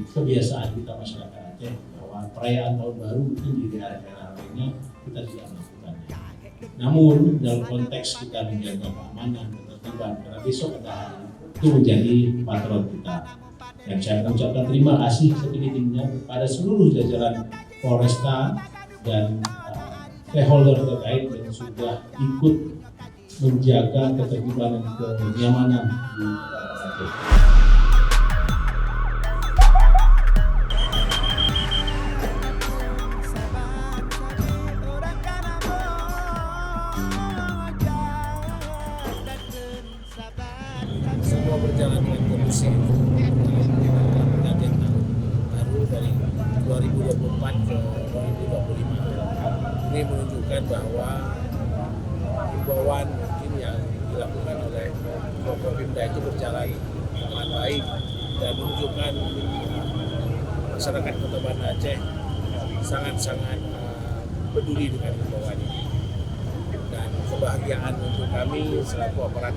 kebiasaan kita masyarakat Aceh bahwa perayaan tahun baru mungkin di daerah-daerah lainnya kita tidak melakukannya. Namun dalam konteks kita menjaga keamanan, ketertiban, karena besok ada hari itu menjadi patron kita. Dan saya akan ucapkan terima kasih setinggi-tingginya kepada seluruh jajaran Polresta dan stakeholder terkait yang sudah ikut menjaga ketertiban dan kenyamanan di Aceh. Semua berjalan dengan kondusif. Pergantian tahun baru dari 2024 ke 2025. Ini menunjukkan bahwa himbauan mungkin yang dilakukan oleh Forkopimda itu berjalan dengan baik dan menunjukkan masyarakat Kota Banda Aceh sangat-sangat peduli dengan himbauan ini. Dan kebahagiaan untuk kami selaku aparat,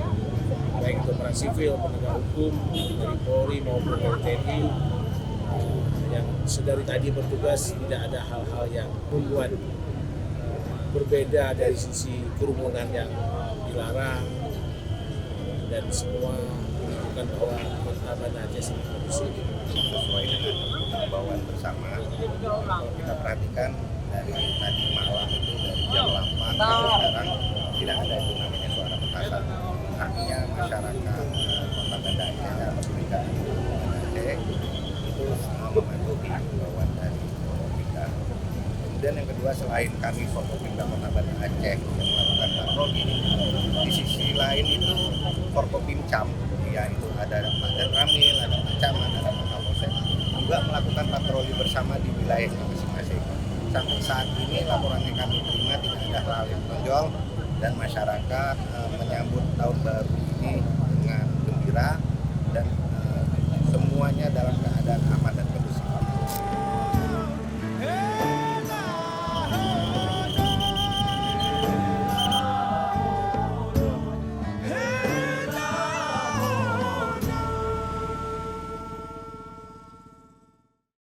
baik itu aparat sivil, penegak hukum, dari Polri maupun dari TNI, yang sedari tadi bertugas tidak ada hal-hal yang membuat berbeda dari sisi kerumunan yang dilarang, dan semua menunjukkan bahwa Kota Banda Aceh sangat kondusif. Sesuai dengan himbauan bersama, kalau kita perhatikan dari tadi malam itu dari jam 8 sampai sekarang tidak ada itu namanya suara petasan. Artinya masyarakat Kota Banda Aceh dan pemerintah Banda Aceh itu semua mematuhi himbauan dari Forkopimda. Kemudian yang kedua, selain kami Forkopimda Kota Banda Aceh yang melakukan patroli, di sisi lain itu Forkopimcam, yaitu ada Pak Dan Ramil, ada Pak Camat, ada Pak Kapolsek juga melakukan patroli bersama di wilayahnya masing-masing. Sampai saat ini laporan yang kami terima tidak ada hal yang menonjol dan masyarakat menyambut tahun baru ini dengan gembira dan semuanya dalam keadaan aman.